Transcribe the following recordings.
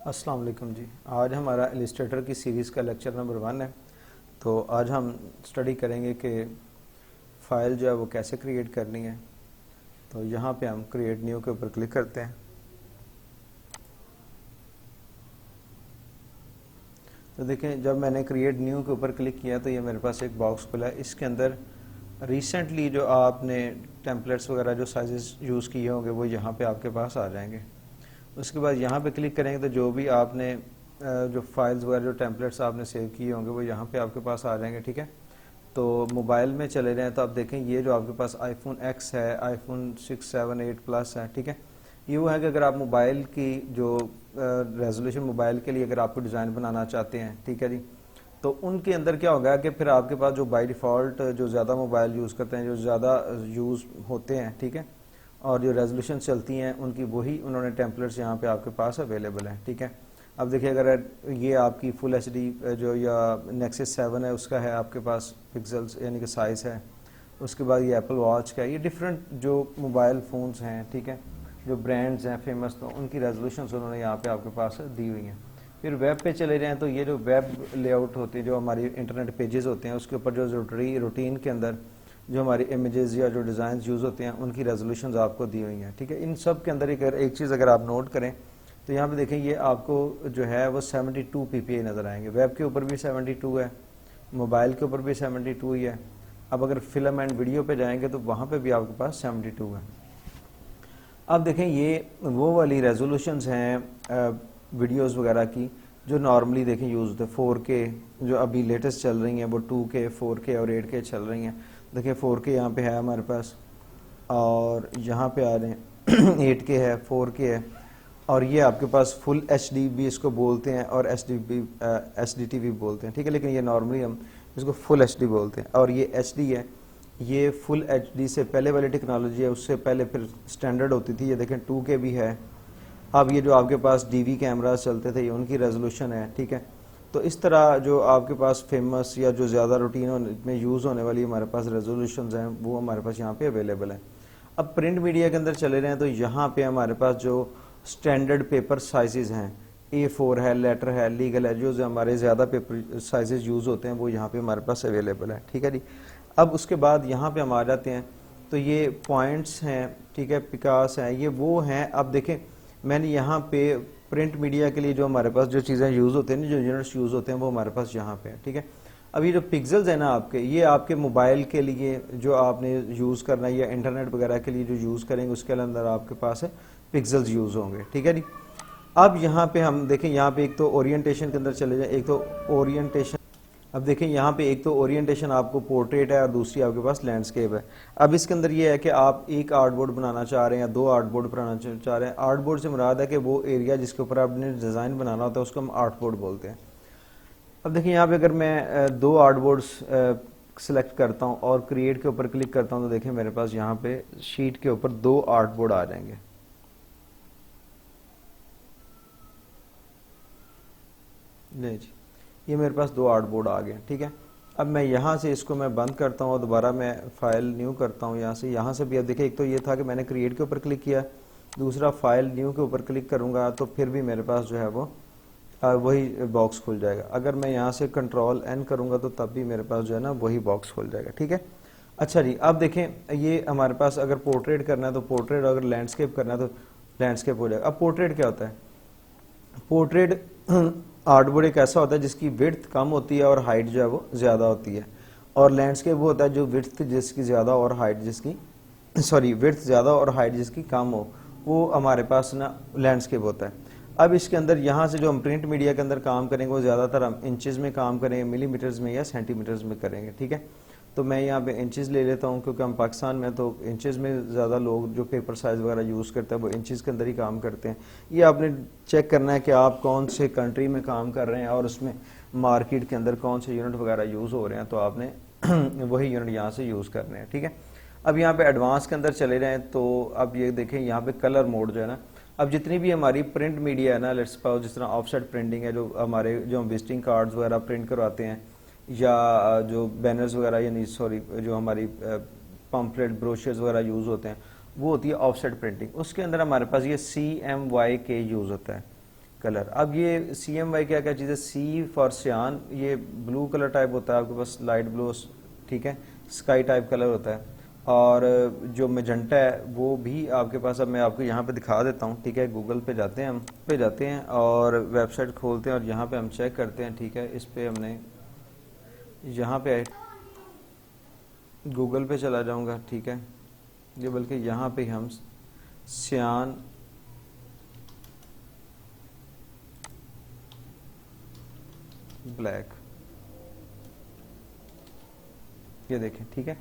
अस्सलाम वालेकुम जी। आज हमारा इलिस्ट्रेटर की सीरीज़ का लेक्चर नंबर 1 है। तो आज हम स्टडी करेंगे कि फ़ाइल जो है वो कैसे क्रिएट करनी है। तो यहाँ पे हम क्रिएट न्यू के ऊपर क्लिक करते हैं। तो देखें, जब मैंने क्रिएट न्यू के ऊपर क्लिक किया तो ये मेरे पास एक बॉक्स खुला है। इसके अंदर रिसेंटली जो आपने टेम्पलेट्स वगैरह जो साइजेस यूज़ किए होंगे वो यहाँ पे आपके पास आ जाएंगे। उसके बाद यहाँ पे क्लिक करेंगे तो जो भी आपने जो फाइल्स वगैरह जो टेम्पलेट्स आपने सेव किए होंगे वो यहाँ पे आपके पास आ जाएंगे। ठीक है, तो मोबाइल में चले जाएँ तो आप देखें ये जो आपके पास आईफोन एक्स है, आईफोन 6, 7, 8 प्लस है। ठीक है, ये वो है कि अगर आप मोबाइल की जो रेजोल्यूशन मोबाइल के लिए अगर आपको डिज़ाइन बनाना चाहते हैं, ठीक है जी, तो उनके अंदर क्या होगा कि फिर आपके पास जो बाय डिफ़ॉल्ट जो ज़्यादा मोबाइल यूज़ करते हैं, जो ज़्यादा यूज़ होते हैं, ठीक है, और जो रेजोल्यूशन चलती हैं उनकी वही उन्होंने टेम्पलेट्स यहाँ पे आपके पास अवेलेबल हैं। ठीक है, अब देखिए अगर ये आपकी फुल एचडी जो या नेक्सस 7 है उसका है आपके पास पिक्सल्स यानी कि साइज़ है। उसके बाद ये एप्पल वॉच का, ये डिफरेंट जो मोबाइल फ़ोन्स हैं, ठीक है, जो ब्रांड्स हैं फेमस, तो उनकी रेजोल्यूशन उन्होंने यहाँ पे आपके पास दी हुई हैं। फिर वेब पे चले जाएँ तो ये जो वेब लेआउट होती है, जो हमारी इंटरनेट पेजेस होते हैं, उसके ऊपर जो रूटीन के अंदर जो हमारी इमेजेस या जो डिज़ाइन यूज़ होते हैं उनकी रेजोल्यूशंस आपको दी हुई हैं। ठीक है, इन सब के अंदर एक चीज़ अगर आप नोट करें तो यहाँ पे देखें ये आपको जो है वो 72 ppi नज़र आएंगे। वेब के ऊपर भी 72 है, मोबाइल के ऊपर भी 72 ही है। अब अगर फिल्म एंड वीडियो पे जाएंगे तो वहाँ पे भी आपके पास 72 है। अब देखें ये वो वाली रेजोल्यूशंस हैं वीडियोस वगैरह की जो नॉर्मली देखें यूज़ होते हैं। 4K जो अभी लेटेस्ट चल रही हैं वो 2K, 4K और 8K चल रही हैं। देखिए 4K यहाँ पे है हमारे पास, और यहाँ पे आ रहे हैं 8K है, 4K है, और ये आपके पास फुल HD भी इसको बोलते हैं और SDT भी बोलते हैं। ठीक है, लेकिन ये नॉर्मली हम इसको फुल HD बोलते हैं। और ये HD है, ये फुल HD से पहले वाली टेक्नोलॉजी है, उससे पहले फिर स्टैंडर्ड होती थी। ये देखें 2K भी है। अब ये जो आपके पास DV कैमरास चलते थे ये उनकी रेजोल्यूशन है। ठीक है, तो इस तरह जो आपके पास फेमस या जो ज़्यादा रूटीन में यूज़ होने वाली हमारे पास रेजोल्यूशंस हैं वो हमारे पास यहाँ पे अवेलेबल हैं। अब प्रिंट मीडिया के अंदर चले रहे हैं तो यहाँ पे हमारे पास जो स्टैंडर्ड पेपर साइजेस हैं, A4 है, लेटर है, लीगल है, जो हमारे ज़्यादा पेपर साइजेस यूज़ होते हैं वो यहाँ पे हमारे पास अवेलेबल है। ठीक है जी, अब उसके बाद यहाँ पे हम आ जाते हैं तो ये पॉइंट्स हैं, ठीक है, पिकास हैं, ये वो हैं। अब देखें मैंने यहाँ पे प्रिंट मीडिया के लिए जो हमारे पास जो चीज़ें यूज़ होते हैं, जो यूनिट्स यूज़ होते हैं वो हमारे पास यहाँ पे है। ठीक है, अब ये जो पिक्सल्स है ना आपके, ये आपके मोबाइल के लिए जो आपने यूज़ करना है या इंटरनेट वगैरह के लिए जो यूज़ करेंगे उसके अंदर आपके पास है पिक्सल्स यूज़ होंगे। ठीक है जी, अब यहाँ पे हम देखें, यहाँ पे एक तो ओरिएंटेशन के अंदर चले जाए, एक तो ओरिएंटेशन, अब देखें यहाँ पे एक तो ओरिएंटेशन आपको पोर्ट्रेट है और दूसरी आपके पास लैंडस्केप है। अब इसके अंदर ये है कि आप एक आर्टबोर्ड बनाना चाह रहे हैं या 2 आर्टबोर्ड बनाना चाह रहे हैं। आर्टबोर्ड से मुराद है कि वो एरिया जिसके ऊपर आपने डिज़ाइन बनाना होता है उसको हम आर्टबोर्ड बोलते हैं। अब देखिए यहाँ पे अगर मैं 2 आर्टबोर्ड्स सेलेक्ट करता हूँ और क्रिएट के ऊपर क्लिक करता हूँ तो देखें मेरे पास यहाँ पे शीट के ऊपर 2 आर्टबोर्ड आ जाएंगे। ले जी, ये मेरे पास 2 आर्टबोर्ड आ गए। ठीक है, अब मैं यहाँ से इसको मैं बंद करता हूँ और दोबारा मैं फाइल न्यू करता हूँ यहाँ से भी। अब देखिए एक तो ये था कि मैंने क्रिएट के ऊपर क्लिक किया, दूसरा फाइल न्यू के ऊपर क्लिक करूँगा तो फिर भी मेरे पास जो है वो वही बॉक्स खुल जाएगा। अगर मैं यहाँ से Ctrl+N करूँगा तो तब भी मेरे पास जो है ना वही बॉक्स खुल जाएगा। ठीक है, अच्छा जी, अब देखें ये हमारे पास अगर पोर्ट्रेट करना है तो पोर्ट्रेट, अगर लैंडस्केप करना है तो लैंडस्केप हो जाएगा। अब पोर्ट्रेट क्या होता है? पोर्ट्रेट आर्टबोर्ड एक ऐसा होता है जिसकी विड्थ कम होती है और हाइट जो है वो ज़्यादा होती है, और लैंडस्केप वो होता है जो विड्थ जिसकी ज़्यादा और हाइट जिसकी विड्थ ज़्यादा और हाइट जिसकी कम हो, वो हमारे पास ना लैंडस्केप होता है। अब इसके अंदर यहाँ से जो हम प्रिंट मीडिया के अंदर काम करेंगे वो ज़्यादातर हम इंचेस में काम करेंगे, मिलीमीटर्स में या सेंटीमीटर्स में करेंगे। ठीक है, तो मैं यहाँ पे इंचेस ले लेता हूँ क्योंकि हम पाकिस्तान में तो इंचेस में ज़्यादा लोग जो पेपर साइज़ वगैरह यूज़ करते हैं वो इंचेस के अंदर ही काम करते हैं। ये आपने चेक करना है कि आप कौन से कंट्री में काम कर रहे हैं और उसमें मार्केट के अंदर कौन से यूनिट वगैरह यूज़ हो रहे हैं, तो आपने वही यूनिट यहाँ से यूज़ करने हैं। ठीक है, अब यहाँ पे एडवांस के अंदर चले जाएँ तो अब ये देखें यहाँ पे कलर मोड जो है ना, अब जितनी भी हमारी प्रिंट मीडिया है ना, लेट्स सपोज जिस तरह ऑफसेट प्रिंटिंग है, जो हमारे जो हम विजिटिंग कार्ड्स वगैरह प्रिंट करवाते हैं या जो बैनर्स वगैरह यानी सॉरी जो हमारी पम्पलेट ब्रोशर्स वगैरह यूज़ होते हैं वो होती है ऑफसेट प्रिंटिंग। उसके अंदर हमारे पास ये CMYK यूज़ होता है। कलर। अब ये CMY क्या क्या चीज़ है, C फॉर सियान, ये ब्लू कलर टाइप होता है आपके पास, लाइट ब्लू, ठीक है, स्काई टाइप कलर होता है। और जो मेजेंटा है वो भी आपके पास, अब मैं आपको यहाँ पे दिखा देता हूँ, ठीक है। गूगल पे जाते हैं, हम पे जाते हैं और वेबसाइट खोलते हैं और यहाँ पे हम चेक करते हैं, ठीक है। इस पे हमने यहाँ पे गूगल पे चला जाऊँगा, ठीक है, ये बल्कि यहाँ पे हम सियान ब्लैक, ये देखें, ठीक है।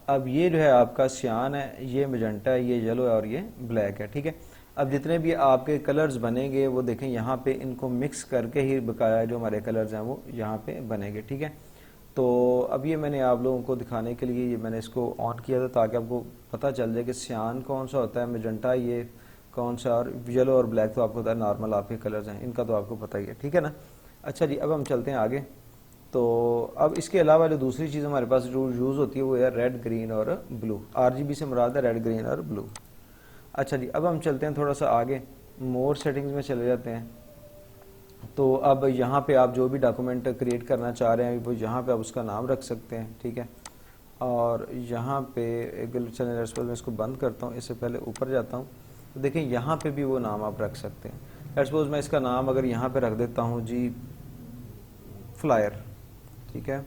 अब ये जो है आपका सियान है, ये मेजेंटा है, ये येलो है और ये ब्लैक है, ठीक है। अब जितने भी आपके कलर्स बनेंगे वो देखें यहाँ पे इनको मिक्स करके ही बकाया जो हमारे कलर्स हैं वो यहाँ पे बनेंगे, ठीक है। तो अब ये मैंने आप लोगों को दिखाने के लिए ये मैंने इसको ऑन किया था ताकि आपको पता चल जाए कि सियान कौन सा होता है, मेजेंटा ये कौन सा, और येलो और ब्लैक तो आपको पता है नॉर्मल आपके कलर्स हैं, इनका तो आपको पता ही है, ठीक है ना। अच्छा जी, अब हम चलते हैं आगे। तो अब इसके अलावा जो दूसरी चीज़ हमारे पास जो यूज़ होती है वो है रेड, ग्रीन और ब्लू। RGB से मुराद है रेड, ग्रीन और ब्लू। अच्छा जी, अब हम चलते हैं थोड़ा सा आगे, मोर सेटिंग्स में चले जाते हैं। तो अब यहाँ पे आप जो भी डॉक्यूमेंट क्रिएट करना चाह रहे हैं वो यहाँ पे आप उसका नाम रख सकते हैं, ठीक है। और यहाँ पे एक चैनल मैं इसको बंद करता हूँ, इससे पहले ऊपर जाता हूँ। तो देखें यहाँ पे भी वो नाम आप रख सकते हैं। लेट्स सपोज मैं इसका नाम अगर यहाँ पे रख देता हूँ जी फ्लायर, ठीक है।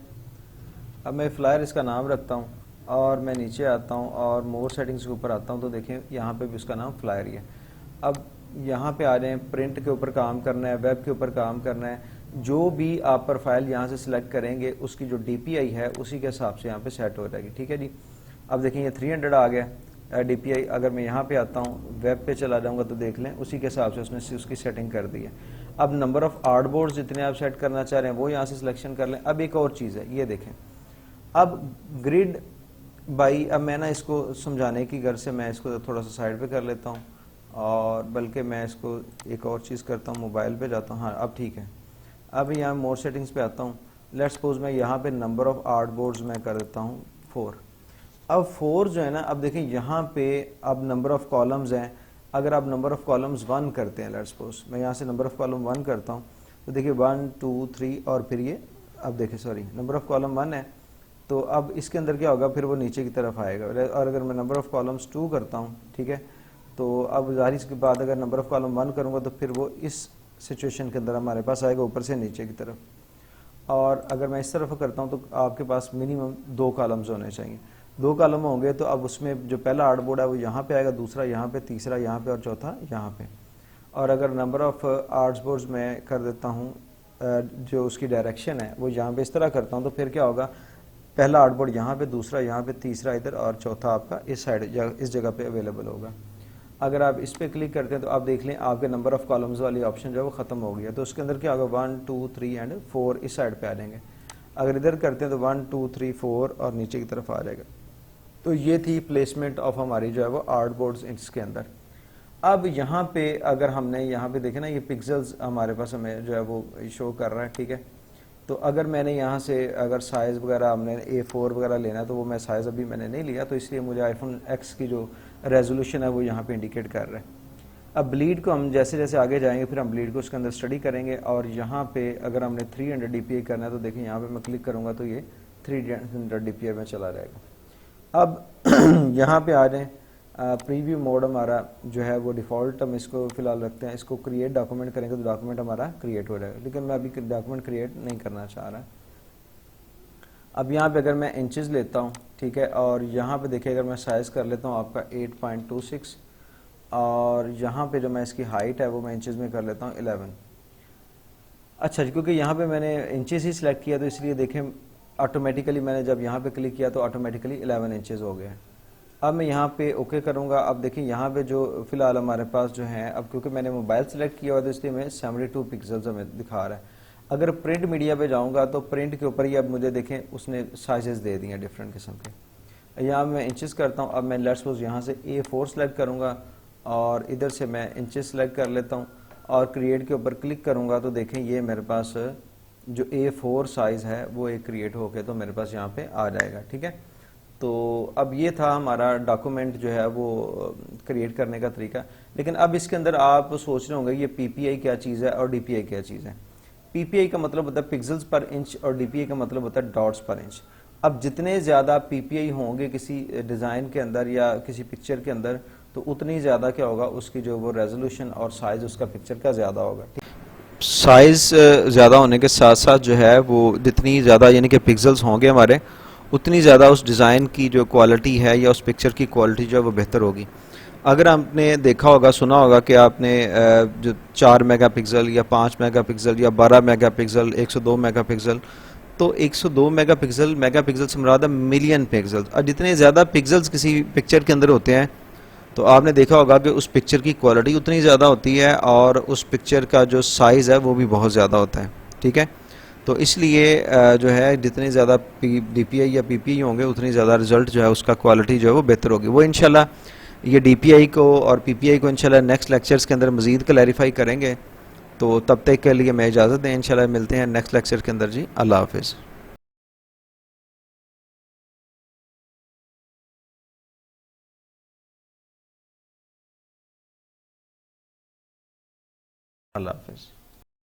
अब मैं फ्लायर इसका नाम रखता हूँ और मैं नीचे आता हूँ और मोर सेटिंग्स के ऊपर आता हूँ, तो देखें यहाँ पे भी उसका नाम फ्लायर ही है। अब यहाँ पे आ जाएं, प्रिंट के ऊपर काम करना है, वेब के ऊपर काम करना है, जो भी आप प्रोफाइल यहाँ से सिलेक्ट करेंगे उसकी जो DPI है उसी के हिसाब से यहाँ पे सेट हो जाएगी, ठीक है जी। अब देखें ये 300 आ गया DPI। अगर मैं यहाँ पे आता हूँ, वेब पे चला जाऊँगा तो देख लें उसी के हिसाब से उसने उसकी सेटिंग कर दी है। अब नंबर ऑफ आर्टबोर्ड्स जितने आप सेट करना चाह रहे हैं वो यहाँ से सिलेक्शन कर लें। अब एक और चीज़ है, ये देखें, अब ग्रिड बाई, अब मैं ना इसको समझाने की गर्ज से मैं इसको थोड़ा सा साइड पे कर लेता हूँ और बल्कि मैं इसको एक और चीज़ करता हूँ, मोबाइल पे जाता हूँ। हाँ अब ठीक है। अब यहाँ मोर सेटिंग्स पे आता हूँ। लेट्स सपोज मैं यहाँ पे नंबर ऑफ आर्टबोर्ड्स मैं कर देता हूँ 4। अब 4 जो है ना, अब देखें यहाँ पे अब नंबर ऑफ कॉलम्स हैं। अगर आप नंबर ऑफ कॉलम्स 1 करते हैं, लेट्स सपोज मैं यहाँ से नंबर ऑफ कॉलम 1 करता हूँ, तो देखिए 1 2 3 और फिर ये, अब देखिए सॉरी नंबर ऑफ कॉलम 1 है, तो अब इसके अंदर क्या होगा, फिर वो नीचे की तरफ आएगा। और अगर मैं नंबर ऑफ कॉलम्स 2 करता हूँ, ठीक है, तो अब जाहिर इसके बाद अगर नंबर ऑफ कॉलम 1 करूँगा तो फिर वो इस सिचुएशन के अंदर हमारे पास आएगा ऊपर से नीचे की तरफ। और अगर मैं इस तरफ करता हूँ तो आपके पास मिनिमम 2 कॉलम्स होने चाहिए। 2 कॉलम होंगे तो अब उसमें जो पहला आर्टबोर्ड है वो यहाँ पे आएगा, दूसरा यहाँ पे, तीसरा यहाँ पे और चौथा यहाँ पे। और अगर नंबर ऑफ आर्टबोर्ड्स मैं कर देता हूँ, जो उसकी डायरेक्शन है वो यहाँ पे इस तरह करता हूँ, तो फिर क्या होगा, पहला आर्टबोर्ड यहाँ पे, दूसरा यहाँ पे, तीसरा इधर और चौथा आपका इस साइड इस जगह पे अवेलेबल होगा। अगर आप इस पर क्लिक करते हैं तो आप देख लें आपके नंबर ऑफ कॉलम्स वाली ऑप्शन जो है वो ख़त्म हो गई है। तो उसके अंदर क्या होगा, 1 2 3 एंड 4 इस साइड पे आ जाएंगे। अगर इधर करते हैं तो 1 2 3 4 और नीचे की तरफ आ जाएगा। तो ये थी प्लेसमेंट ऑफ हमारी जो है वो आर्टबोर्ड्स इसके अंदर। अब यहाँ पे अगर हमने यहाँ पे देखे ना, ये पिक्सल्स हमारे पास हमें जो है वो शो कर रहा है, ठीक है। तो अगर मैंने यहाँ से अगर साइज़ वगैरह हमने A4 वगैरह लेना है तो वो मैं साइज़ अभी मैंने नहीं लिया, तो इसलिए मुझे iPhone X की जो रेजोल्यूशन है वो यहाँ पे इंडिकेट कर रहा है। अब ब्लीड को हम जैसे जैसे आगे जाएंगे फिर हम ब्लीड को उसके अंदर स्टडी करेंगे। और यहाँ पे अगर हमने 300 DPI करना है तो देखिए यहाँ पे मैं क्लिक करूँगा तो ये 300 DPI में चला जाएगा। अब यहाँ पे आ जाएँ, प्रीव्यू मोड हमारा जो है वो डिफ़ॉल्ट हम इसको फ़िलहाल रखते हैं। इसको क्रिएट डॉक्यूमेंट करेंगे तो डॉक्यूमेंट हमारा क्रिएट हो जाएगा, लेकिन मैं अभी डॉक्यूमेंट क्रिएट नहीं करना चाह रहा। अब यहाँ पे अगर मैं इंचेस लेता हूँ, ठीक है, और यहाँ पे देखिए अगर मैं साइज़ कर लेता हूँ आपका 8.26 और यहाँ पे जो मैं इसकी हाइट है वो मैं इंचेस में कर लेता हूँ 11। अच्छा जी, क्योंकि यहाँ पे मैंने इंचेस ही सिलेक्ट किया तो इसलिए देखें ऑटोमेटिकली मैंने जब यहाँ पे क्लिक किया तो ऑटोमेटिकली 11 इंचेस हो गए। अब मैं यहाँ पे ओके करूँगा। अब देखिए यहाँ पे जो फिलहाल हमारे पास जो है, अब क्योंकि मैंने मोबाइल सेलेक्ट किया हुआ तो इसलिए मैं 72 पिक्सल्स हमें दिखा रहा है। अगर प्रिंट मीडिया पे जाऊँगा तो प्रिंट के ऊपर ही अब मुझे देखें उसने साइजेस दे दिए हैं डिफरेंट किस्म के। यहाँ मैं इंचेस करता हूँ। अब मैं लेट्स सपोज यहाँ से A4 सेलेक्ट करूँगा और इधर से मैं इंचेस सेलेक्ट कर लेता हूँ और क्रिएट के ऊपर क्लिक करूँगा तो देखें ये मेरे पास जो A4 साइज़ है वो एक क्रिएट होके तो मेरे पास यहाँ पे आ जाएगा, ठीक है। तो अब ये था हमारा डॉक्यूमेंट जो है वो क्रिएट करने का तरीका। लेकिन अब इसके अंदर आप सोच रहे होंगे ये पीपीआई क्या चीज़ है और डीपीआई क्या चीज़ है। पीपीआई का मतलब होता है पिक्सल्स पर इंच और डीपीआई का मतलब होता है डॉट्स पर इंच। अब जितने ज़्यादा पीपीआई होंगे किसी डिज़ाइन के अंदर या किसी पिक्चर के अंदर, तो उतनी ज़्यादा क्या होगा, उसकी जो वो रेजोल्यूशन और साइज़ उसका पिक्चर का ज़्यादा होगा। साइज़ ज़्यादा होने के साथ साथ जो है वो जितनी ज़्यादा यानी कि पिक्सल्स होंगे हमारे, उतनी ज़्यादा उस डिज़ाइन की जो क्वालिटी है या उस पिक्चर की क्वालिटी जो है वो बेहतर होगी। अगर आपने देखा होगा, सुना होगा कि आपने जो 4 मेगापिक्सल या 5 मेगापिक्सल या 12 मेगापिक्सल, 102 मेगापिक्सल, तो 102 मेगापिक्सल, मेगापिक्सल से मुराद है मिलियन पिक्सल। और जितने ज़्यादा पिक्सल्स किसी पिक्चर के अंदर होते हैं, तो आपने देखा होगा कि उस पिक्चर की क्वालिटी उतनी ज़्यादा होती है और उस पिक्चर का जो साइज़ है वो भी बहुत ज़्यादा होता है। ठीक है, तो इसलिए जो है जितने ज़्यादा डीपीआई या पीपीआई होंगे उतनी ज़्यादा रिजल्ट जो है उसका क्वालिटी जो है वो बेहतर होगी। वो इंशाल्लाह ये डीपीआई को और पीपीआई को इंशाल्लाह नेक्स्ट लेक्चर्स के अंदर मज़ीद क्लैरिफाई करेंगे। तो तब तक के लिए मैं इजाज़त दें, इंशाल्लाह मिलते हैं नेक्स्ट लेक्चर के अंदर जी। अल्लाह हाफिज़। अल्लाह हाफिज़।